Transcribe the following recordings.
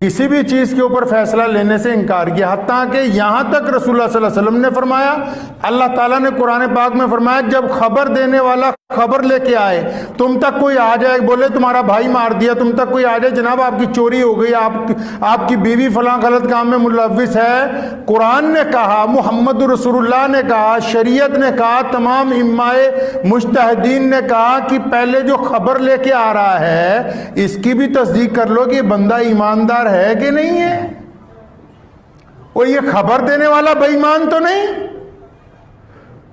کسی بھی چیز کے اوپر فیصلہ لینے سے انکار کیا، حتیٰ کہ یہاں تک رسول اللہ صلی اللہ علیہ وسلم نے فرمایا، اللہ تعالیٰ نے قرآن پاک میں فرمایا جب خبر دینے والا خبر لے کے آئے، تم تک کوئی آ جائے بولے تمہارا بھائی مار دیا، تم تک کوئی آ جائے جناب آپ کی چوری ہو گئی، آپ کی بیوی فلاں غلط کام میں ملوث ہے، قرآن نے کہا، محمد رسول اللہ نے کہا، شریعت نے کہا، تمام ائمہ مجتہدین نے کہا کہ پہلے جو خبر لے کے آ رہا ہے اس کی بھی تصدیق کر لو کہ یہ بندہ ایماندار ہے کہ نہیں ہے، وہ یہ خبر دینے والا بے ایمان تو نہیں،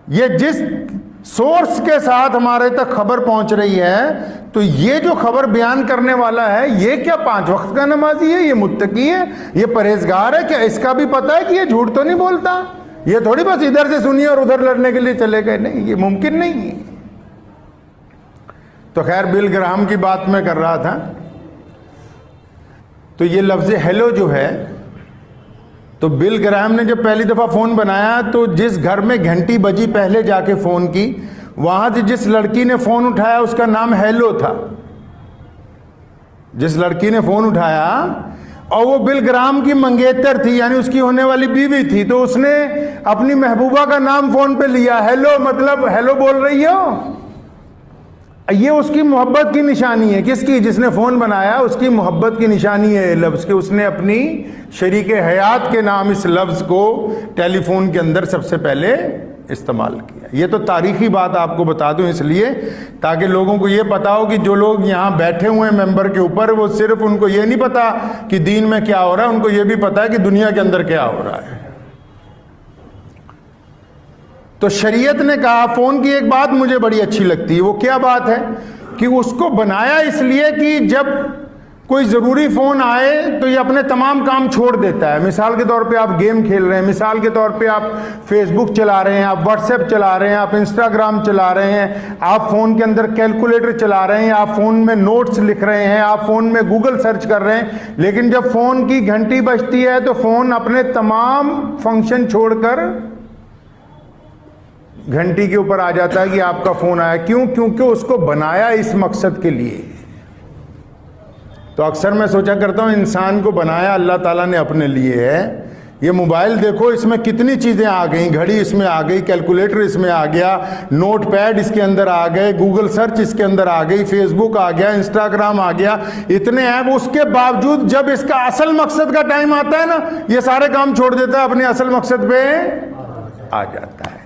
یہ جس سورس کے ساتھ ہمارے تک خبر پہنچ رہی ہے تو یہ جو خبر بیان کرنے والا ہے یہ کیا 5 وقت کا نمازی ہے، یہ متقی ہے، یہ پرہیزگار ہے، کیا اس کا بھی پتہ ہے کہ یہ جھوٹ تو نہیں بولتا، یہ تھوڑی بس ادھر سے سنیے اور ادھر لڑنے کے لیے چلے گئے، نہیں، یہ ممکن نہیں ہے۔ تو خیر بل گراہم کی بات میں کر رہا تھا، تو یہ لفظ ہیلو جو ہے، تو بل گراہم نے جب پہلی دفعہ فون بنایا تو جس گھر میں گھنٹی بجی پہلے جا کے فون کی، وہاں سے جس لڑکی نے فون اٹھایا اس کا نام ہیلو تھا، جس لڑکی نے فون اٹھایا، اور وہ بل گراہم کی منگیتر تھی، یعنی اس کی ہونے والی بیوی تھی، تو اس نے اپنی محبوبہ کا نام فون پہ لیا، ہیلو مطلب ہیلو بول رہی ہو، یہ اس کی محبت کی نشانی ہے، کس کی؟ جس نے فون بنایا اس کی محبت کی نشانی ہے لفظ کہ اس نے اپنی شریک حیات کے نام اس لفظ کو ٹیلی فون کے اندر سب سے پہلے استعمال کیا۔ یہ تو تاریخی بات آپ کو بتا دوں اس لیے تاکہ لوگوں کو یہ پتا ہو کہ جو لوگ یہاں بیٹھے ہوئے ہیں ممبر کے اوپر، وہ صرف ان کو یہ نہیں پتا کہ دین میں کیا ہو رہا ہے، ان کو یہ بھی پتا ہے کہ دنیا کے اندر کیا ہو رہا ہے۔ تو شریعت نے کہا، فون کی ایک بات مجھے بڑی اچھی لگتی ہے، وہ کیا بات ہے کہ اس کو بنایا اس لیے کہ جب کوئی ضروری فون آئے تو یہ اپنے تمام کام چھوڑ دیتا ہے۔ مثال کے طور پہ آپ گیم کھیل رہے ہیں، مثال کے طور پہ آپ فیس بک چلا رہے ہیں، آپ واٹس ایپ چلا رہے ہیں، آپ انسٹاگرام چلا رہے ہیں، آپ فون کے اندر کیلکولیٹر چلا رہے ہیں، آپ فون میں نوٹس لکھ رہے ہیں، آپ فون میں گوگل سرچ کر رہے ہیں، لیکن جب فون کی گھنٹی بجتی ہے تو فون اپنے تمام فنکشن چھوڑ کر گھنٹی کے اوپر آ جاتا ہے کہ آپ کا فون آیا۔ کیوں؟ کیونکہ اس کو بنایا اس مقصد کے لیے۔ تو اکثر میں سوچا کرتا ہوں انسان کو بنایا اللہ تعالیٰ نے اپنے لیے ہے۔ یہ موبائل دیکھو اس میں کتنی چیزیں آ گئیں، گھڑی اس میں آ گئی، کیلکولیٹر اس میں آ گیا، نوٹ پیڈ اس کے اندر آ گئے، گوگل سرچ اس کے اندر آ گئی، فیس بک آ گیا، انسٹاگرام آ گیا، اتنے ایپ، اس کے باوجود جب اس کا اصل مقصد کا ٹائم آتا ہے نا، یہ سارے کام چھوڑ دیتا ہے، اپنے اصل مقصد پہ آ جاتا ہے۔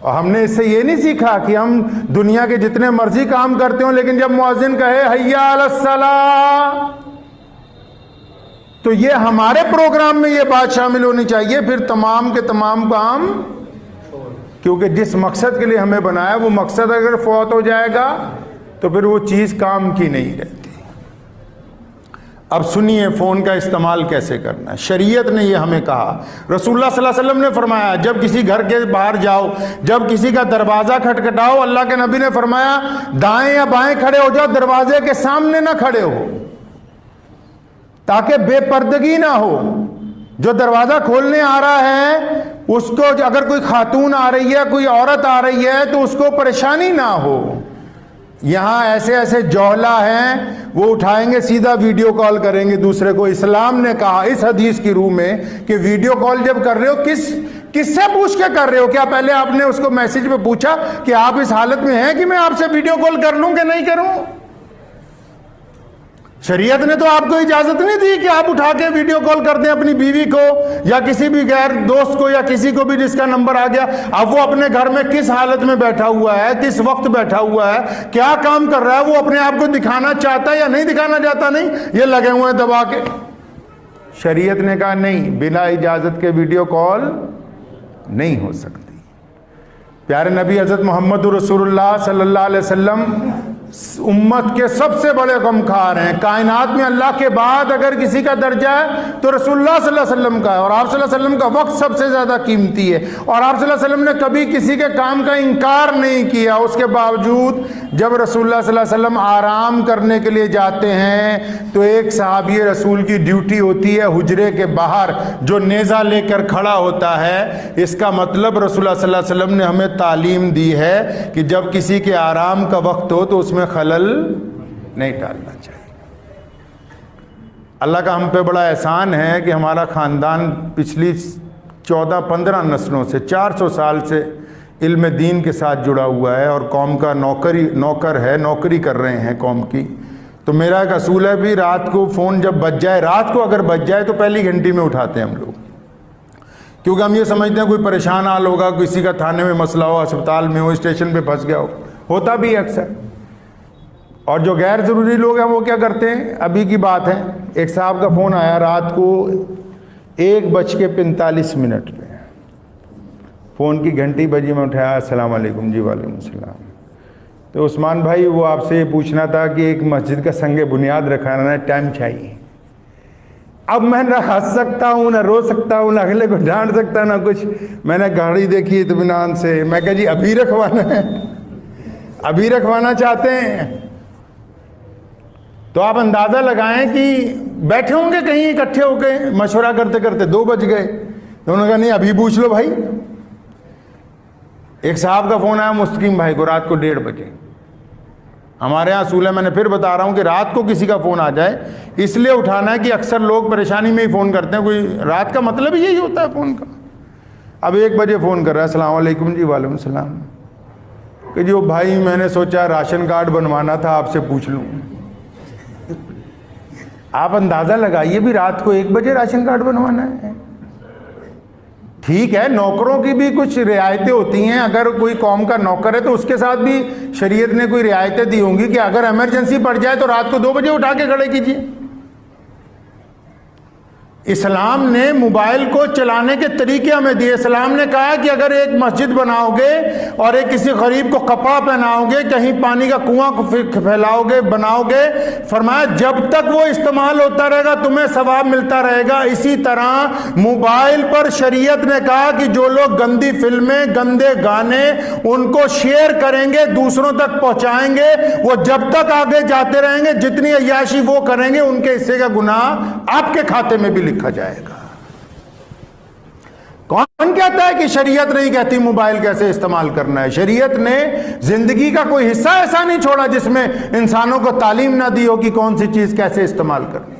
اور ہم نے اس سے یہ نہیں سیکھا کہ ہم دنیا کے جتنے مرضی کام کرتے ہوں، لیکن جب مؤذن کہے حیا علی الصلاۃ تو یہ ہمارے پروگرام میں یہ بات شامل ہونی چاہیے، پھر تمام کے تمام کام، کیونکہ جس مقصد کے لیے ہمیں بنایا وہ مقصد اگر فوت ہو جائے گا تو پھر وہ چیز کام کی نہیں رہتی۔ اب سنیے فون کا استعمال کیسے کرنا ہے۔ شریعت نے یہ ہمیں کہا، رسول اللہ صلی اللہ علیہ وسلم نے فرمایا جب کسی گھر کے باہر جاؤ، جب کسی کا دروازہ کھٹکھٹاؤ، اللہ کے نبی نے فرمایا دائیں یا بائیں کھڑے ہو جاؤ، دروازے کے سامنے نہ کھڑے ہو تاکہ بے پردگی نہ ہو۔ جو دروازہ کھولنے آ رہا ہے اس کو اگر کوئی خاتون آ رہی ہے، کوئی عورت آ رہی ہے تو اس کو پریشانی نہ ہو۔ یہاں ایسے ایسے جوہلا ہیں وہ اٹھائیں گے سیدھا ویڈیو کال کریں گے دوسرے کو۔ اسلام نے کہا اس حدیث کی روح میں کہ ویڈیو کال جب کر رہے ہو کس سے پوچھ کے کر رہے ہو؟ کیا پہلے آپ نے اس کو میسج پہ پوچھا کہ آپ اس حالت میں ہیں کہ میں آپ سے ویڈیو کال کر لوں کہ نہیں کروں؟ شریعت نے تو آپ کو اجازت نہیں دی کہ آپ اٹھا کے ویڈیو کال کر دیں اپنی بیوی کو یا کسی بھی غیر دوست کو یا کسی کو بھی جس کا نمبر آ گیا۔ اب وہ اپنے گھر میں کس حالت میں بیٹھا ہوا ہے، کس وقت بیٹھا ہوا ہے، کیا کام کر رہا ہے، وہ اپنے آپ کو دکھانا چاہتا ہے یا نہیں دکھانا چاہتا؟ نہیں، یہ لگے ہوئے ہیں دبا کے۔ شریعت نے کہا نہیں، بلا اجازت کے ویڈیو کال نہیں ہو سکتی۔ پیارے نبی حضرت محمد رسول اللہ صلی اللہ علیہ وسلم امت کے سب سے بڑے غمخوار ہیں۔ کائنات میں اللہ کے بعد اگر کسی کا درجہ ہے تو رسول اللہ صلی اللہ علیہ وسلم کا ہے، اور آپ صلی اللہ علیہ وسلم کا وقت سب سے زیادہ قیمتی ہے، اور آپ صلی اللہ علیہ وسلم نے کبھی کسی کے کام کا انکار نہیں کیا۔ اس کے باوجود جب رسول اللہ صلی اللہ علیہ وسلم آرام کرنے کے لیے جاتے ہیں تو ایک صحابی رسول کی ڈیوٹی ہوتی ہے حجرے کے باہر جو نیزہ لے کر کھڑا ہوتا ہے۔ اس کا مطلب رسول اللہ صلی اللہ علیہ وسلم نے ہمیں تعلیم دی ہے کہ جب کسی کے آرام کا وقت ہو تو اس میں خلل نہیں ڈالنا چاہیے۔ اللہ کا ہم پہ بڑا احسان ہے کہ ہمارا خاندان پچھلی 14-15 نسلوں سے 400 سال سے علم دین کے ساتھ جڑا ہوا ہے اور قوم کا نوکر ہے، نوکری کر رہے ہیں قوم کی. تو میرا ایک اصول ہے بھی رات کو فون جب بج جائے، رات کو اگر بج جائے تو پہلی گھنٹی میں اٹھاتے ہیں ہم لوگ، کیونکہ ہم یہ سمجھتے ہیں کوئی پریشان حال ہوگا، کسی کا تھانے میں مسئلہ ہو، اسپتال میں ہو، اسٹیشن پہ پھنس گیا ہو، ہوتا بھی ہے اکثر. اور جو غیر ضروری لوگ ہیں وہ کیا کرتے ہیں؟ ابھی کی بات ہے، ایک صاحب کا فون آیا رات کو 1:45 پہ، فون کی گھنٹی بجی، میں اٹھایا، السلام علیکم. جی وعلیکم السلام. تو عثمان بھائی وہ آپ سے یہ پوچھنا تھا کہ ایک مسجد کا سنگ بنیاد رکھانا ہے، ٹائم چاہیے. اب میں نہ ہنس سکتا ہوں، نہ رو سکتا ہوں، نہ اگلے کو ڈانٹ سکتا، نہ کچھ. میں نے گاڑی دیکھی اطمینان سے، میں کہا جی ابھی رکھوانا ہے، ابھی رکھوانا چاہتے ہیں. تو آپ اندازہ لگائیں کہ بیٹھے ہوں گے کہیں اکٹھے ہو کے مشورہ کرتے کرتے 2 بج گئے. تو انہوں نے کہا نہیں ابھی پوچھ لو بھائی. ایک صاحب کا فون آیا مستقیم بھائی کو رات کو 1:30 بجے. ہمارے یہاں اصول ہے، میں نے پھر بتا رہا ہوں کہ رات کو کسی کا فون آ جائے اس لیے اٹھانا ہے کہ اکثر لوگ پریشانی میں ہی فون کرتے ہیں، کوئی رات کا مطلب یہی ہوتا ہے فون کا. اب 1 بجے فون کر رہا ہے، السلام علیکم. جی وعلیکم السلام. کہ جو بھائی میں نے سوچا راشن کارڈ بنوانا تھا آپ سے پوچھ لوں. آپ اندازہ لگائیے بھی رات کو 1 بجے راشن کارڈ بنوانا ہے. ٹھیک ہے نوکروں کی بھی کچھ رعایتیں ہوتی ہیں، اگر کوئی قوم کا نوکر ہے تو اس کے ساتھ بھی شریعت نے کوئی رعایتیں دی ہوں گی کہ اگر ایمرجنسی پڑ جائے تو رات کو 2 بجے اٹھا کے کھڑے کیجیے. اسلام نے موبائل کو چلانے کے طریقے ہمیں دیے. اسلام نے کہا کہ اگر ایک مسجد بناؤ گے اور ایک کسی غریب کو کپڑا پہناؤ گے، کہیں پانی کا کنواں پھیلاؤ گے، بناؤ گے، فرمایا جب تک وہ استعمال ہوتا رہے گا تمہیں ثواب ملتا رہے گا. اسی طرح موبائل پر شریعت نے کہا کہ جو لوگ گندی فلمیں، گندے گانے ان کو شیئر کریں گے، دوسروں تک پہنچائیں گے، وہ جب تک آگے جاتے رہیں گے جتنی عیاشی وہ کریں گے ان کے حصے کا گناہ آپ کے کھاتے میں بھی لکھا جائے گا. کون کہتا ہے کہ شریعت نہیں کہتی موبائل کیسے استعمال کرنا ہے؟ شریعت نے زندگی کا کوئی حصہ ایسا نہیں چھوڑا جس میں انسانوں کو تعلیم نہ دی ہو کہ کون سی چیز کیسے استعمال کرنی.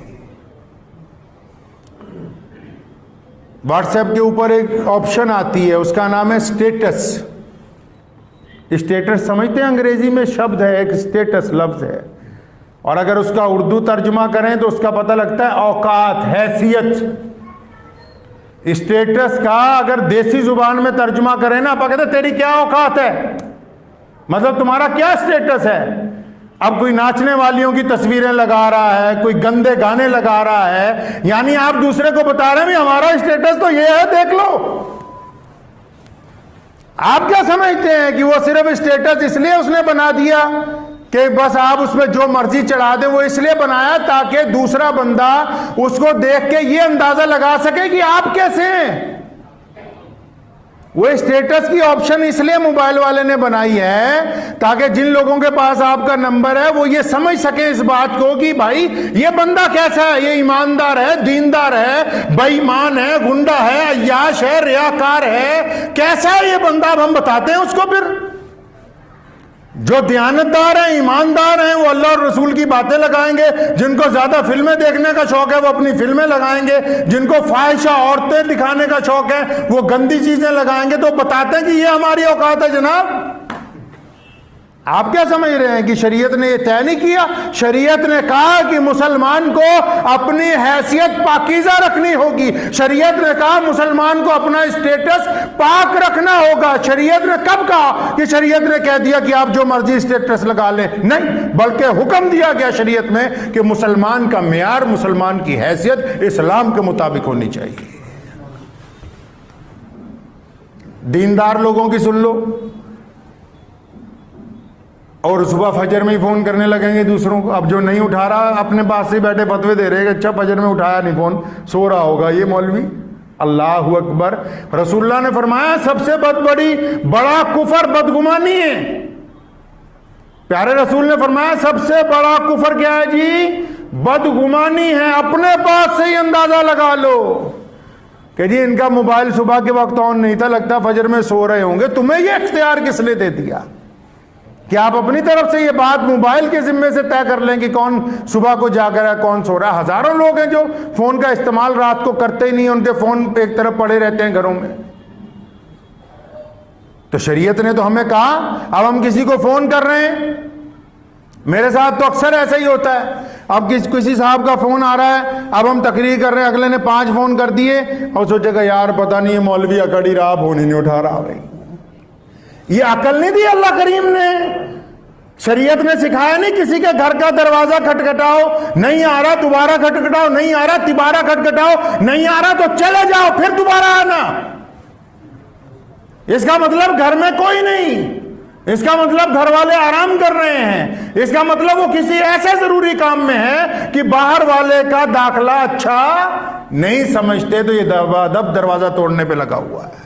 واٹس ایپ کے اوپر ایک آپشن آتی ہے، اس کا نام ہے اسٹیٹس. اسٹیٹس سمجھتے ہیں؟ انگریزی میں شبد ہے ایک، اسٹیٹس لفظ ہے، اور اگر اس کا اردو ترجمہ کریں تو اس کا پتہ لگتا ہے اوقات، حیثیت. اسٹیٹس کا اگر دیسی زبان میں ترجمہ کریں نا، آپ کہتے ہیں تیری کیا اوقات ہے، مطلب تمہارا کیا اسٹیٹس ہے. اب کوئی ناچنے والیوں کی تصویریں لگا رہا ہے، کوئی گندے گانے لگا رہا ہے، یعنی آپ دوسرے کو بتا رہے ہیں ہمارا اسٹیٹس تو یہ ہے، دیکھ لو. آپ کیا سمجھتے ہیں کہ وہ صرف اسٹیٹس اس لیے اس نے بنا دیا کہ بس آپ اس میں جو مرضی چڑھا دیں؟ وہ اس لیے بنایا تاکہ دوسرا بندہ اس کو دیکھ کے یہ اندازہ لگا سکے کہ آپ کیسے ہیں. وہ اسٹیٹس کی آپشن اس لیے موبائل والے نے بنائی ہے تاکہ جن لوگوں کے پاس آپ کا نمبر ہے وہ یہ سمجھ سکیں اس بات کو کہ بھائی یہ بندہ کیسا ہے، یہ ایماندار ہے، دیندار ہے، بے ایمان ہے، گنڈا ہے، عیاش ہے، ریاکار ہے، کیسا ہے یہ بندہ. اب ہم بتاتے ہیں اس کو. پھر جو دیانتدار ہیں، ایماندار ہیں، وہ اللہ اور رسول کی باتیں لگائیں گے. جن کو زیادہ فلمیں دیکھنے کا شوق ہے وہ اپنی فلمیں لگائیں گے. جن کو فاحشہ عورتیں دکھانے کا شوق ہے وہ گندی چیزیں لگائیں گے. تو بتاتے ہیں کہ یہ ہماری اوقات ہے. جناب آپ کیا سمجھ رہے ہیں کہ شریعت نے یہ طے نہیں کیا؟ شریعت نے کہا کہ مسلمان کو اپنی حیثیت پاکیزہ رکھنی ہوگی. شریعت نے کہا مسلمان کو اپنا اسٹیٹس پاک رکھنا ہوگا. شریعت نے کب کہا کہ شریعت نے کہہ دیا کہ آپ جو مرضی اسٹیٹس لگا لیں؟ نہیں، بلکہ حکم دیا گیا شریعت میں کہ مسلمان کا معیار، مسلمان کی حیثیت اسلام کے مطابق ہونی چاہیے. دیندار لوگوں کی سن لو، اور صبح فجر میں ہی فون کرنے لگیں گے دوسروں کو. اب جو نہیں اٹھا رہا اپنے پاس سے بیٹھے فتوے دے رہے کہ اچھا فجر میں اٹھایا نہیں فون، سو رہا ہوگا یہ مولوی. اللہ اکبر. رسول اللہ نے فرمایا سب سے بڑا کفر بدگمانی ہے. پیارے رسول نے فرمایا سب سے بڑا کفر کیا ہے جی؟ بدگمانی ہے. اپنے پاس سے ہی اندازہ لگا لو کہ جی ان کا موبائل صبح کے وقت آن نہیں تھا، لگتا فجر میں سو رہے ہوں گے. تمہیں یہ اختیار کس نے دے دیا؟ کہ آپ اپنی طرف سے یہ بات موبائل کے ذمے سے طے کر لیں کہ کون صبح کو جا کر ہے کون سو رہا ہے. ہزاروں لوگ ہیں جو فون کا استعمال رات کو کرتے ہی نہیں, ان کے فون ایک طرف پڑے رہتے ہیں گھروں میں. تو شریعت نے تو ہمیں کہا, اب ہم کسی کو فون کر رہے ہیں, میرے ساتھ تو اکثر ایسا ہی ہوتا ہے, اب کسی صاحب کا فون آ رہا ہے, اب ہم تقریر کر رہے ہیں, اگلے نے 5 فون کر دیے اور سوچے گا یار پتہ نہیں یہ مولوی اکڑی رہا, فون ہی نہیں اٹھا رہا. بھائی یہ عقل نہیں دی اللہ کریم نے, شریعت نے سکھایا نہیں کسی کے گھر کا دروازہ کھٹکھٹاؤ, نہیں آ رہا دوبارہ کھٹکھٹاؤ, نہیں آ رہا تیبارہ کھٹکھٹاؤ, نہیں آ رہا تو چلے جاؤ پھر دوبارہ آنا. اس کا مطلب گھر میں کوئی نہیں, اس کا مطلب گھر والے آرام کر رہے ہیں, اس کا مطلب وہ کسی ایسے ضروری کام میں ہے کہ باہر والے کا داخلہ اچھا نہیں سمجھتے, تو یہ دبا دب دروازہ توڑنے پہ لگا ہوا ہے.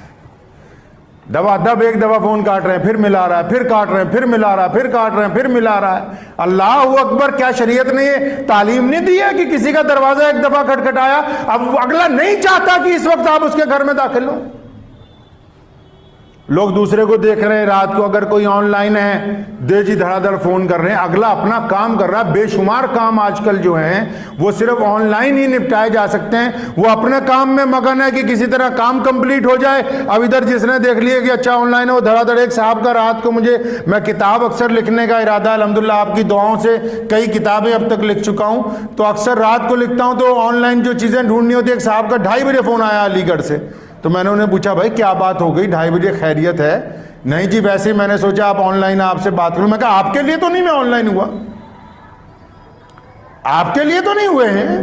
دبا دب ایک دفعہ فون کاٹ رہے ہیں, پھر ملا رہا ہے, پھر کاٹ رہے ہیں, پھر ملا رہا ہے, پھر کاٹ رہے ہیں, پھر ملا رہا ہے. اللہ اکبر, کیا شریعت نے یہ تعلیم نہیں دی ہے کہ کسی کا دروازہ ایک دفعہ کھٹکھٹایا اب اگلا نہیں چاہتا کہ اس وقت آپ اس کے گھر میں داخل ہو. لوگ دوسرے کو دیکھ رہے ہیں, رات کو اگر کوئی آن لائن ہے دے جی دھڑا دھڑ فون کر رہے ہیں, اگلا اپنا کام کر رہا ہے. بے شمار کام آج کل جو ہیں وہ صرف آن لائن ہی نپٹائے جا سکتے ہیں, وہ اپنے کام میں مگن ہے کہ کسی طرح کام کمپلیٹ ہو جائے. اب ادھر جس نے دیکھ لیا کہ اچھا آن لائن ہے وہ دھڑا دھڑ. ایک صاحب کا رات کو میں کتاب اکثر لکھنے کا ارادہ, الحمدللہ آپ کی دعاؤں سے کئی کتابیں اب تک لکھ چکا ہوں, تو اکثر رات کو لکھتا ہوں تو آن لائن جو چیزیں ڈھونڈنی ہوتی ہے. ایک صاحب کا 2:30 بجے فون آیا علی گڑھ سے, تو میں نے انہیں پوچھا بھائی کیا بات ہو گئی, 2:30 بجے خیریت ہے؟ نہیں جی ویسے ہی میں نے سوچا آپ آن لائن آپ سے بات کروں. میں کہا آپ کے لیے تو نہیں میں آن لائن ہوا, آپ کے لیے تو نہیں ہوئے ہیں,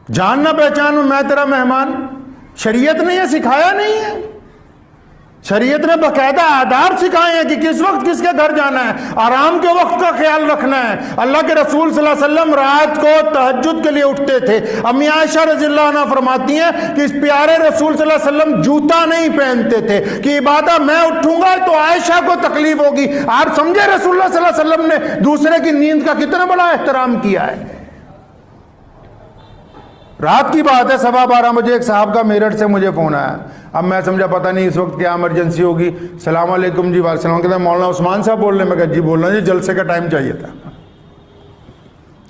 جان نہ پہچان میں تیرا مہمان. شریعت نے یہ سکھایا نہیں ہے, شریعت نے باقاعدہ آداب سکھائے ہیں کہ کس وقت کس کے گھر جانا ہے, آرام کے وقت کا خیال رکھنا ہے. اللہ کے رسول صلی اللہ علیہ وسلم رات کو تہجد کے لیے اٹھتے تھے. امی عائشہ رضی اللہ عنہ فرماتی ہیں کہ اس پیارے رسول صلی اللہ علیہ وسلم جوتا نہیں پہنتے تھے کہ عبادہ میں اٹھوں گا تو عائشہ کو تکلیف ہوگی. آپ سمجھے رسول اللہ صلی اللہ علیہ وسلم نے دوسرے کی نیند کا کتنا بڑا احترام کیا ہے. رات کی بات ہے 12:15 بجے ایک صاحب کا میرٹھ سے مجھے فون آیا. اب میں سمجھا پتہ نہیں اس وقت کیا ایمرجنسی ہوگی. السلام علیکم جی. وعلیکم السلام. کہتا ہے مولانا عثمان صاحب بول رہے ہیں. میں کہا جی بول رہا ہوں جی, جلسے کا ٹائم چاہیے تھا.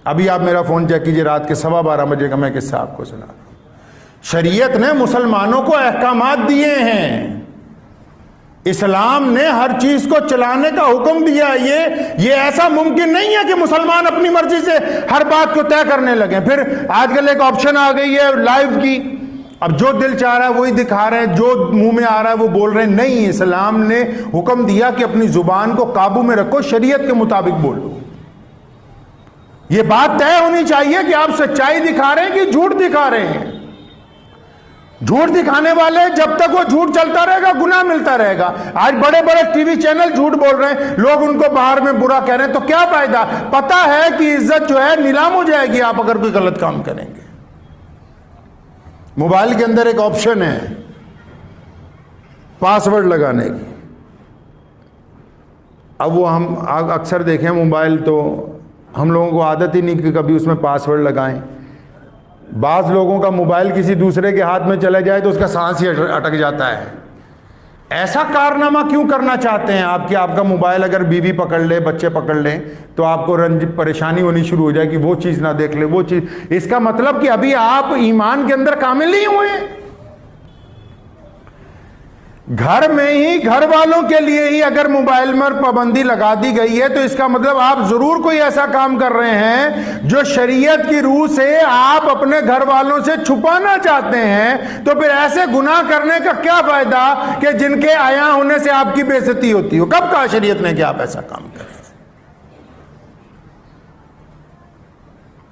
ابھی آپ میرا فون چیک کیجئے, رات کے 12:15 بجے کا میں کس سے آپ کو سنا رہا ہوں. شریعت نے مسلمانوں کو احکامات دیے ہیں, اسلام نے ہر چیز کو چلانے کا حکم دیا. یہ ایسا ممکن نہیں ہے کہ مسلمان اپنی مرضی سے ہر بات کو طے کرنے لگیں. پھر آج کل ایک آپشن آ گئی ہے لائیو کی, اب جو دل چاہ رہا ہے وہی دکھا رہے ہیں, جو منہ میں آ رہا ہے وہ بول رہے ہیں. نہیں, اسلام نے حکم دیا کہ اپنی زبان کو قابو میں رکھو, شریعت کے مطابق بولو. یہ بات طے ہونی چاہیے کہ آپ سچائی دکھا رہے ہیں کہ جھوٹ دکھا رہے ہیں. جھوٹ دکھانے والے جب تک وہ جھوٹ چلتا رہے گا گناہ ملتا رہے گا. آج بڑے بڑے ٹی وی چینل جھوٹ بول رہے ہیں, لوگ ان کو باہر میں برا کہہ رہے ہیں, تو کیا فائدہ؟ پتہ ہے کہ عزت جو ہے نیلام ہو جائے گی آپ اگر کوئی غلط کام کریں گے. موبائل کے اندر ایک آپشن ہے پاسورڈ لگانے کی. اب وہ ہم اکثر دیکھیں موبائل تو ہم لوگوں کو عادت ہی نہیں کہ کبھی اس میں پاسورڈ لگائیں. بعض لوگوں کا موبائل کسی دوسرے کے ہاتھ میں چلا جائے تو اس کا سانس ہی اٹک جاتا ہے. ایسا کارنامہ کیوں کرنا چاہتے ہیں آپ کہ آپ کا موبائل اگر بیوی پکڑ لے, بچے پکڑ لیں تو آپ کو پریشانی ہونی شروع ہو جائے کہ وہ چیز نہ دیکھ لے, وہ چیز. اس کا مطلب کہ ابھی آپ ایمان کے اندر کامل نہیں ہوئے. گھر میں ہی گھر والوں کے لیے ہی اگر موبائل میں پابندی لگا دی گئی ہے تو اس کا مطلب آپ ضرور کوئی ایسا کام کر رہے ہیں جو شریعت کی روح سے آپ اپنے گھر والوں سے چھپانا چاہتے ہیں. تو پھر ایسے گناہ کرنے کا کیا فائدہ کہ جن کے عیاں ہونے سے آپ کی بے عزتی ہوتی ہو. کب کہا شریعت نے کہ آپ ایسا کام کریں؟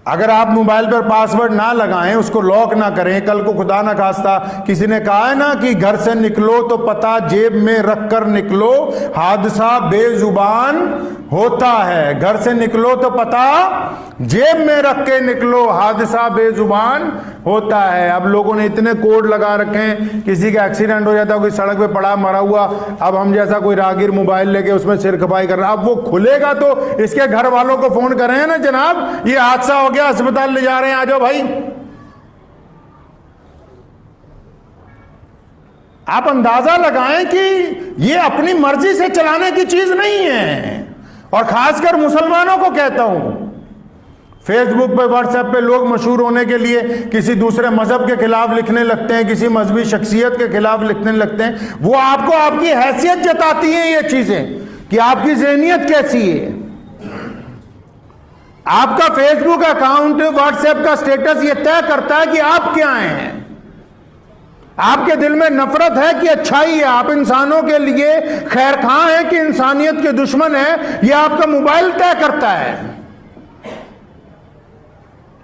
اگر آپ موبائل پر پاسورڈ نہ لگائیں, اس کو لاک نہ کریں, کل کو خدا نہ خواستہ کسی نے کہا ہے نا کہ گھر سے نکلو تو پتہ جیب میں رکھ کر نکلو, حادثہ بے زبان ہوتا ہے. گھر سے نکلو تو پتہ جیب میں رکھ کے نکلو, حادثہ بے زبان ہوتا ہے. اب لوگوں نے اتنے کوڈ لگا رکھے ہیں, کسی کا ایکسیڈنٹ ہو جاتا ہے, کوئی سڑک پہ پڑا مرا ہوا, اب ہم جیسا کوئی راگیر موبائل لے کے اس میں سر کھپائی کر رہا, اب وہ کھلے گا تو اس کے گھر والوں کو فون کر رہے ہیں نا, جناب یہ حادثہ ہو گیا, اسپتال لے جا رہے ہیں, آ جاؤ بھائی. آپ اندازہ لگائیں کہ یہ اپنی مرضی سے چلانے کی چیز نہیں ہے. اور خاص کر مسلمانوں کو کہتا ہوں، فیس بک پہ واٹس ایپ پہ لوگ مشہور ہونے کے لیے کسی دوسرے مذہب کے خلاف لکھنے لگتے ہیں، کسی مذہبی شخصیت کے خلاف لکھنے لگتے ہیں. وہ آپ کو آپ کی حیثیت جتاتی ہیں یہ چیزیں کہ آپ کی ذہنیت کیسی ہے. آپ کا فیس بک اکاؤنٹ، واٹس ایپ کا سٹیٹس یہ طے کرتا ہے کہ آپ کیا ہیں. آپ کے دل میں نفرت ہے کہ اچھائی ہے، آپ انسانوں کے لیے خیر خواہ ہیں کہ انسانیت کے دشمن ہیں، یہ آپ کا موبائل طے کرتا ہے.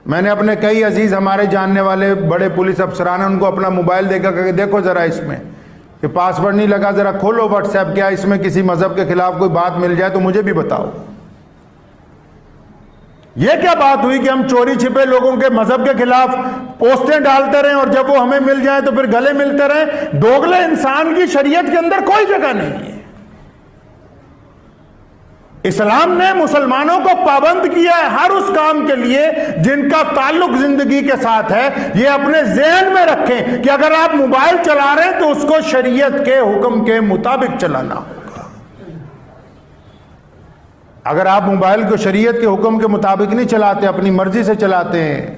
میں نے اپنے کئی عزیز ہمارے جاننے والے بڑے پولیس افسران ہیں، ان کو اپنا موبائل دیکھا کہ دیکھو ذرا اس میں کہ پاسورڈ نہیں لگا، ذرا کھولو واٹس ایپ، کیا اس میں کسی مذہب کے خلاف کوئی بات مل جائے تو مجھے بھی بتاؤ. یہ کیا بات ہوئی کہ ہم چوری چھپے لوگوں کے مذہب کے خلاف پوسٹیں ڈالتے رہیں اور جب وہ ہمیں مل جائیں تو پھر گلے ملتے رہیں. دوگلے انسان کی شریعت کے اندر کوئی جگہ نہیں ہے. اسلام نے مسلمانوں کو پابند کیا ہے ہر اس کام کے لیے جن کا تعلق زندگی کے ساتھ ہے. یہ اپنے ذہن میں رکھیں کہ اگر آپ موبائل چلا رہے ہیں تو اس کو شریعت کے حکم کے مطابق چلانا ہوگا. اگر آپ موبائل کو شریعت کے حکم کے مطابق نہیں چلاتے، اپنی مرضی سے چلاتے ہیں.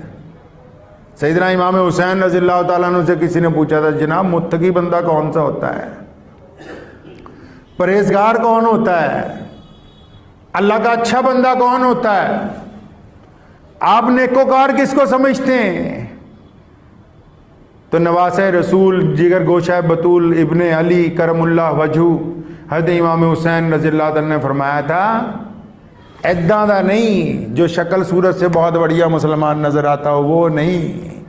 سیدنا امام حسین رضی اللہ تعالیٰ عنہ سے کسی نے پوچھا تھا، جناب متقی بندہ کون سا ہوتا ہے، پرہیزگار کون ہوتا ہے، اللہ کا اچھا بندہ کون ہوتا ہے، آپ نیکوکار کس کو سمجھتے ہیں؟ تو نواسہ رسول، جگر گوشہ بطول، ابن علی کرم اللہ وجہہ، حضرت امام حسین رضی اللہ عنہ نے فرمایا تھا ایداں دا نہیں جو شکل صورت سے بہت بڑھیا مسلمان نظر آتا ہو، وہ نہیں.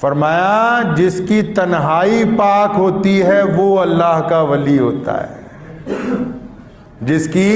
فرمایا جس کی تنہائی پاک ہوتی ہے وہ اللہ کا ولی ہوتا ہے. جس کی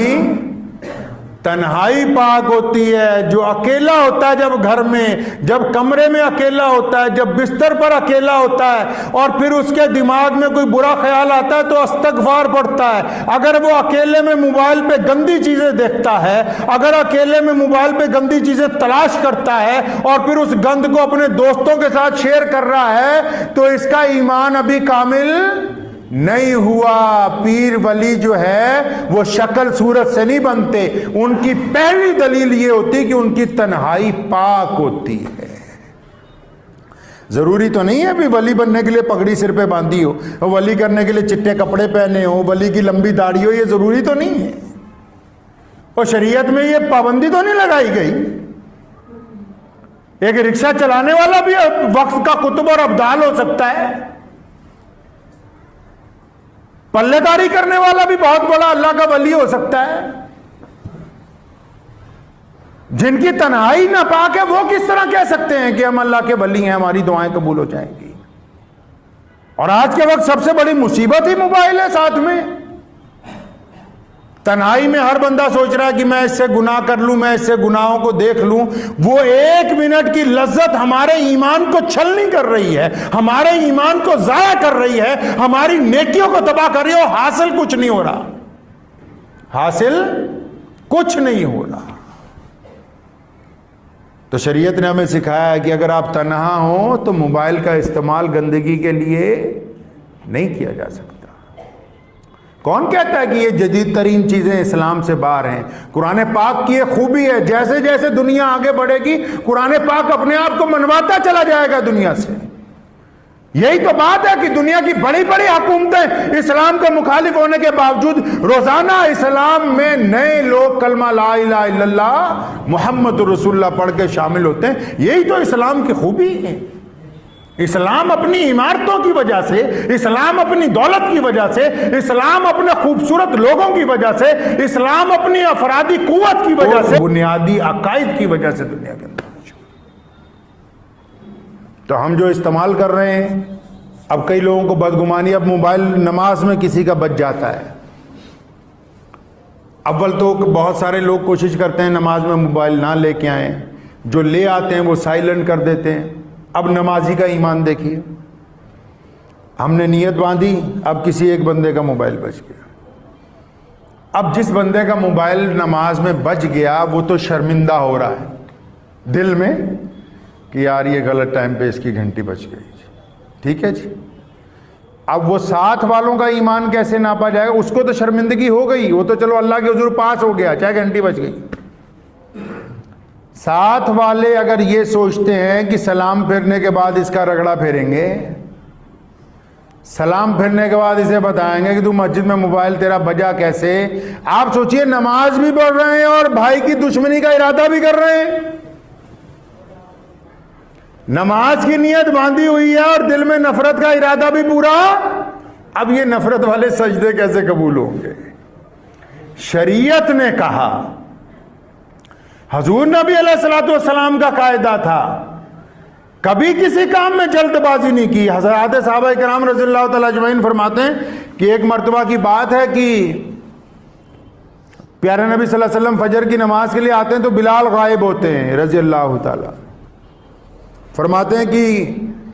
تنہائی پاک ہوتی ہے، جو اکیلا ہوتا ہے، جب گھر میں، جب کمرے میں اکیلا ہوتا ہے، جب بستر پر اکیلا ہوتا ہے اور پھر اس کے دماغ میں کوئی برا خیال آتا ہے تو استغفار پڑھتا ہے. اگر وہ اکیلے میں موبائل پہ گندی چیزیں دیکھتا ہے، اگر اکیلے میں موبائل پہ گندی چیزیں تلاش کرتا ہے اور پھر اس گند کو اپنے دوستوں کے ساتھ شیئر کر رہا ہے تو اس کا ایمان ابھی کامل نہیں ہوا. پیر ولی جو ہے وہ شکل صورت سے نہیں بنتے، ان کی پہلی دلیل یہ ہوتی کہ ان کی تنہائی پاک ہوتی ہے. ضروری تو نہیں ہے بھی ولی بننے کے لیے پگڑی سر پہ باندھی ہو، ولی کرنے کے لیے چٹے کپڑے پہنے ہو، ولی کی لمبی داڑھی ہو، یہ ضروری تو نہیں ہے. اور شریعت میں یہ پابندی تو نہیں لگائی گئی. ایک رکشہ چلانے والا بھی وقت کا قطب اور ابدال ہو سکتا ہے، پلے داری کرنے والا بھی بہت بڑا اللہ کا ولی ہو سکتا ہے. جن کی تنہائی ناپاک ہے وہ کس طرح کہہ سکتے ہیں کہ ہم اللہ کے ولی ہیں، ہماری دعائیں قبول ہو جائیں گی؟ اور آج کے وقت سب سے بڑی مصیبت ہی موبائل ہے. ساتھ میں تنہائی میں ہر بندہ سوچ رہا ہے کہ میں اس سے گناہ کر لوں، میں اس سے گناہوں کو دیکھ لوں. وہ ایک منٹ کی لذت ہمارے ایمان کو چھلنی کر رہی ہے، ہمارے ایمان کو ضائع کر رہی ہے، ہماری نیکیوں کو تباہ کر رہی ہے. اور حاصل کچھ نہیں ہو رہا، حاصل کچھ نہیں ہو رہا. تو شریعت نے ہمیں سکھایا ہے کہ اگر آپ تنہا ہوں تو موبائل کا استعمال گندگی کے لیے نہیں کیا جا سکتا. کون کہتا ہے کہ یہ جدید ترین چیزیں اسلام سے باہر ہیں؟ قرآن پاک کی یہ خوبی ہے، جیسے جیسے دنیا آگے بڑھے گی قرآن پاک اپنے آپ کو منواتا چلا جائے گا دنیا سے. یہی تو بات ہے کہ دنیا کی بڑی بڑی حکومتیں اسلام کے مخالف ہونے کے باوجود روزانہ اسلام میں نئے لوگ کلمہ لا الہ الا اللہ محمد رسول اللہ پڑھ کے شامل ہوتے ہیں. یہی تو اسلام کی خوبی ہے. اسلام اپنی عمارتوں کی وجہ سے، اسلام اپنی دولت کی وجہ سے، اسلام اپنے خوبصورت لوگوں کی وجہ سے، اسلام اپنی افرادی قوت کی وجہ سے، بنیادی عقائد کی وجہ سے دنیا کے اندر. تو ہم جو استعمال کر رہے ہیں، اب کئی لوگوں کو بدگمانی، اب موبائل نماز میں کسی کا بچ جاتا ہے. اول تو بہت سارے لوگ کوشش کرتے ہیں نماز میں موبائل نہ لے کے آئیں، جو لے آتے ہیں وہ سائلنٹ کر دیتے ہیں. اب نمازی کا ایمان دیکھیے، ہم نے نیت باندھی، اب کسی ایک بندے کا موبائل بچ گیا. اب جس بندے کا موبائل نماز میں بچ گیا وہ تو شرمندہ ہو رہا ہے دل میں کہ یار یہ غلط ٹائم پہ اس کی گھنٹی بچ گئی. ٹھیک ہے جی، اب وہ ساتھ والوں کا ایمان کیسے ناپا جائے گا؟ اس کو تو شرمندگی ہو گئی، وہ تو چلو اللہ کے حضور پاس ہو گیا، چاہے گھنٹی بچ گئی۔ ساتھ والے اگر یہ سوچتے ہیں کہ سلام پھیرنے کے بعد اس کا رگڑا پھیریں گے، سلام پھرنے کے بعد اسے بتائیں گے کہ تو مسجد میں موبائل تیرا بجا کیسے، آپ سوچئے نماز بھی پڑھ رہے ہیں اور بھائی کی دشمنی کا ارادہ بھی کر رہے ہیں، نماز کی نیت باندھی ہوئی ہے اور دل میں نفرت کا ارادہ بھی پورا۔ اب یہ نفرت والے سجدے کیسے قبول ہوں گے؟ شریعت نے کہا، حضور نبی علیہ الصلوۃ والسلام کا قاعدہ تھا، کبھی کسی کام میں جلد بازی نہیں کی۔ حضرات صحابہ کرام رضی اللہ تعالیٰ اجمعین فرماتے ہیں کہ ایک مرتبہ کی بات ہے کہ پیارے نبی صلی اللہ علیہ وسلم فجر کی نماز کے لیے آتے ہیں تو بلال غائب ہوتے ہیں رضی اللہ تعالیٰ، فرماتے ہیں کہ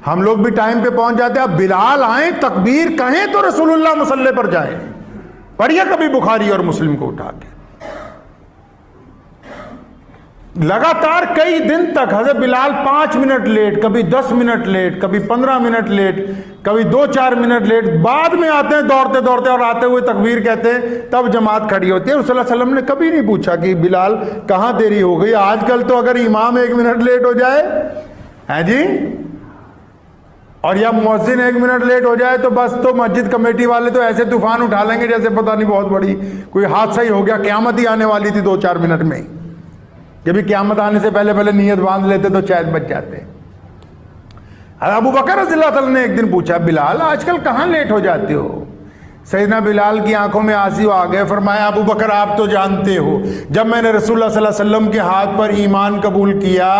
ہم لوگ بھی ٹائم پہ پہنچ جاتے ہیں، اب بلال آئیں تکبیر کہیں تو رسول اللہ مصلی پر جائیں، پڑھیے کبھی بخاری اور مسلم کو اٹھا کے۔ لگاتار کئی دن تک حضرت بلال 5 منٹ لیٹ، کبھی 10 منٹ لیٹ، کبھی 15 منٹ لیٹ، کبھی 2-4 منٹ لیٹ، بعد میں آتے ہیں دوڑتے دوڑتے اور آتے ہوئے تکبیر کہتے ہیں، تب جماعت کھڑی ہوتی ہے۔ صلی اللہ علیہ وسلم نے کبھی نہیں پوچھا کہ بلال کہاں دیری ہو گئی۔ آج کل تو اگر امام 1 منٹ لیٹ ہو جائے ہے جی، اور یا مؤذن 1 منٹ لیٹ ہو جائے تو بس، تو مسجد کمیٹی والے تو ایسے طوفان اٹھا لیں گے جیسے پتہ نہیں بہت بڑی کوئی حادثہ ہی ہو گیا، قیامت ہی آنے والی تھی 2-4 منٹ میں ہی۔ جب قیامت آنے سے پہلے پہلے نیت باندھ لیتے تو شاید بچ جاتے۔ ابو بکر رضی اللہ تعالیٰ نے ایک دن پوچھا، بلال آج کل کہاں لیٹ ہو جاتے ہو؟ سیدنا بلال کی آنکھوں میں آنسو آ گئے، فرمایا ابو بکر آپ تو جانتے ہو جب میں نے رسول اللہ صلی اللہ علیہ وسلم کے ہاتھ پر ایمان قبول کیا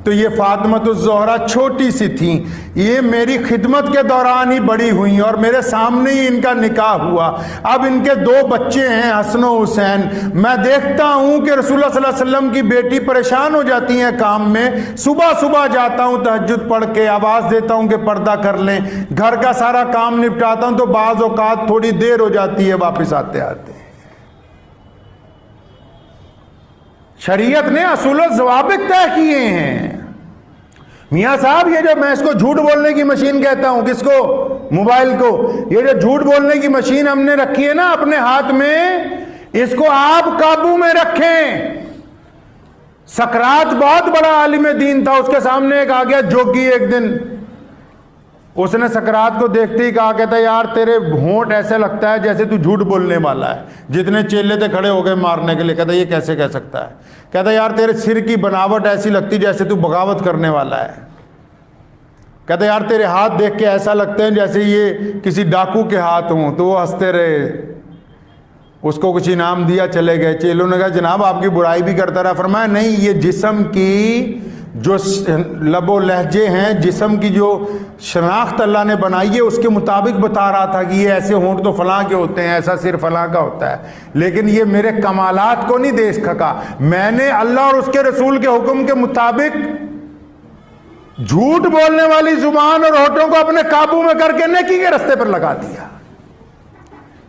تو یہ فاطمۃ الزہرا چھوٹی سی تھیں، یہ میری خدمت کے دوران ہی بڑی ہوئیں اور میرے سامنے ہی ان کا نکاح ہوا، اب ان کے 2 بچے ہیں حسن و حسین، میں دیکھتا ہوں کہ رسول اللہ صلی اللہ علیہ وسلم کی بیٹی پریشان ہو جاتی ہیں کام میں، صبح صبح جاتا ہوں تہجد پڑھ کے آواز دیتا ہوں کہ پردہ کر لیں، گھر کا سارا کام نپٹاتا ہوں تو بعض اوقات تھوڑی دیر ہو جاتی ہے واپس آتے آتے۔ شریعت نے اصول و ضوابط طے کیے ہیں۔ میاں صاحب یہ جو میں اس کو جھوٹ بولنے کی مشین کہتا ہوں، کس کو؟ موبائل کو، یہ جو جھوٹ بولنے کی مشین ہم نے رکھی ہے نا اپنے ہاتھ میں، اس کو آپ قابو میں رکھیں۔ سقراط بہت بڑا عالم دین تھا، اس کے سامنے ایک آ گیا جوگی ایک دن، اس نے سقراط کو دیکھتے ہی کہا، کہتا یار تیرے ہونٹ ایسے لگتا ہے جیسے تو جھوٹ بولنے والا ہے، جتنے چیلے تھے کھڑے ہو گئے مارنے کے لیے، کہتا یہ کیسے کہہ سکتا ہے، کہتا یار تیرے سر کی بناوٹ ایسی لگتی جیسے تو بغاوت کرنے والا ہے، کہتا یار تیرے ہاتھ دیکھ کے ایسا لگتے ہیں جیسے یہ کسی ڈاکو کے ہاتھ ہوں، تو وہ ہنستے رہے، اس کو کچھ انعام دیا چلے گئے۔ چیلوں نے کہا جناب آپ کی برائی بھی کرتا رہا، فرمایا نہیں، یہ جسم کی جو لب و لہجے ہیں، جسم کی جو شناخت اللہ نے بنائی ہے اس کے مطابق بتا رہا تھا کہ یہ ایسے ہونٹ تو فلاں کے ہوتے ہیں، ایسا سر فلاں کا ہوتا ہے، لیکن یہ میرے کمالات کو نہیں دیکھ سکا، میں نے اللہ اور اس کے رسول کے حکم کے مطابق جھوٹ بولنے والی زبان اور ہونٹوں کو اپنے قابو میں کر کے نیکی کے رستے پر لگا دیا۔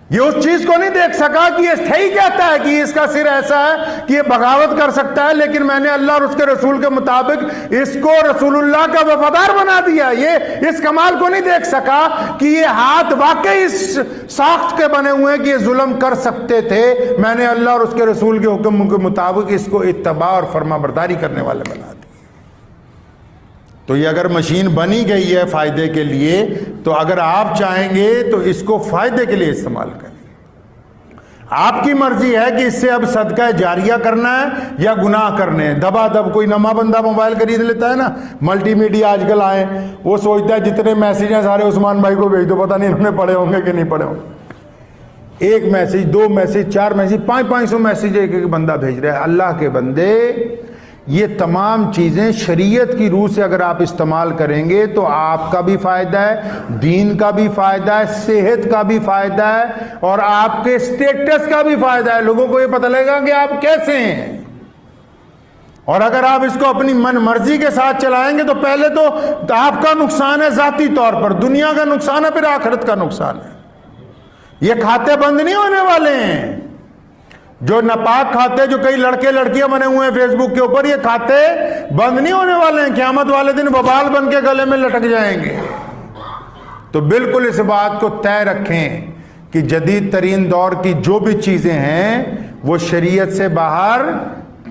یہ اس چیز کو نہیں دیکھ سکا کہ یہ صحیح کہتا ہے کہ اس کا سر ایسا ہے کہ یہ بغاوت کر سکتا ہے، لیکن میں نے اللہ اور اس کے رسول کے مطابق اس کو رسول اللہ کا وفادار بنا دیا۔ یہ اس کمال کو نہیں دیکھ سکا کہ یہ ہاتھ واقعی اس ساخت کے بنے ہوئے ہیں کہ یہ ظلم کر سکتے تھے، میں نے اللہ اور اس کے رسول کے حکم کے مطابق اس کو اتباع اور فرما برداری کرنے والے بنا دیا۔ تو یہ اگر مشین بنی گئی ہے فائدے کے لیے، تو اگر آپ چاہیں گے تو اس کو فائدے کے لیے استعمال کریں۔ آپ کی مرضی ہے کہ اس سے اب صدقہ جاریہ کرنا ہے یا گناہ کرنے ہیں۔ دبا دب کوئی نما بندہ موبائل خرید لیتا ہے نا، ملٹی میڈیا آج کل آئے، وہ سوچتا ہے جتنے میسیج ہیں سارے عثمان بھائی کو بھیج دو، پتہ نہیں انہوں نے پڑھے ہوں گے کہ نہیں پڑھے ہوں گے۔ 1 میسیج 2 میسیج 4 میسیج 500 میسیج ایک بندہ بھیج رہا ہے۔ اللہ کے بندے، یہ تمام چیزیں شریعت کی روح سے اگر آپ استعمال کریں گے تو آپ کا بھی فائدہ ہے، دین کا بھی فائدہ ہے، صحت کا بھی فائدہ ہے، اور آپ کے اسٹیٹس کا بھی فائدہ ہے۔ لوگوں کو یہ پتہ لگے گا کہ آپ کیسے ہیں۔ اور اگر آپ اس کو اپنی من مرضی کے ساتھ چلائیں گے تو پہلے تو آپ کا نقصان ہے ذاتی طور پر، دنیا کا نقصان ہے، پھر آخرت کا نقصان ہے۔ یہ کھاتے بند نہیں ہونے والے ہیں، جو ناپاک کھاتے جو کئی لڑکے لڑکیاں بنے ہوئے ہیں فیس بک کے اوپر، یہ کھاتے بند نہیں ہونے والے ہیں، قیامت والے دن وبال بن کے گلے میں لٹک جائیں گے۔ تو بالکل اس بات کو طے رکھیں کہ جدید ترین دور کی جو بھی چیزیں ہیں وہ شریعت سے باہر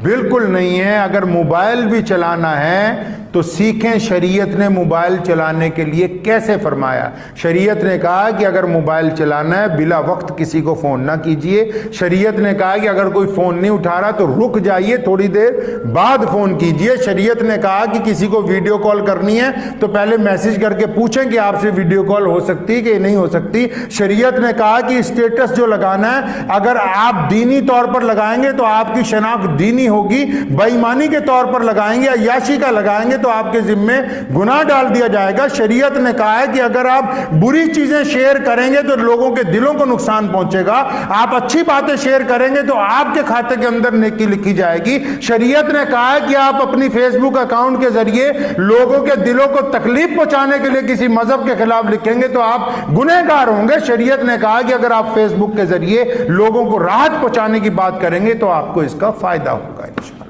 بالکل نہیں ہے۔ اگر موبائل بھی چلانا ہے تو سیکھیں شریعت نے موبائل چلانے کے لیے کیسے فرمایا۔ شریعت نے کہا کہ اگر موبائل چلانا ہے بلا وقت کسی کو فون نہ کیجئے۔ شریعت نے کہا کہ اگر کوئی فون نہیں اٹھا رہا تو رک جائیے، تھوڑی دیر بعد فون کیجئے۔ شریعت نے کہا کہ کسی کو ویڈیو کال کرنی ہے تو پہلے میسج کر کے پوچھیں کہ آپ سے ویڈیو کال ہو سکتی کہ نہیں ہو سکتی۔ شریعت نے کہا کہ اسٹیٹس جو لگانا ہے اگر آپ دینی طور پر لگائیں گے تو آپ کی شناخت دینی ہوگی، بے ایمانی کے طور پر لگائیں گے، عیاشی کا لگائیں گے تو آپ کے ذمے گناہ ڈال دیا جائے گا۔ شریعت نے کہا ہے کہ اگر آپ بری چیزیں شیئر کریں گے تو لوگوں کے دلوں کو نقصان پہنچے گا، آپ اچھی باتیں شیئر کریں گے تو آپ کے کھاتے کے اندر نیکی لکھی جائے گی۔ شریعت نے کہا ہے کہ آپ اپنی فیس بک اکاؤنٹ کے ذریعے لوگوں کے دلوں کو تکلیف پہنچانے کے لیے کسی مذہب کے خلاف لکھیں گے تو آپ گنہگار ہوں گے۔ شریعت نے کہا کہ اگر آپ فیس بک کے ذریعے لوگوں کو راحت پہنچانے کی بات کریں گے تو آپ کو اس کا فائدہ ہوگا انشاءاللہ۔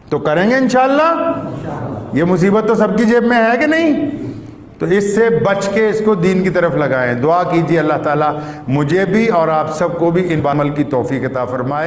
تو کریں گے انشاءاللہ؟ یہ مصیبت تو سب کی جیب میں ہے کہ نہیں؟ تو اس سے بچ کے اس کو دین کی طرف لگائیں۔ دعا کیجیے اللہ تعالیٰ مجھے بھی اور آپ سب کو بھی ان عمل کی توفیق عطا فرمائے۔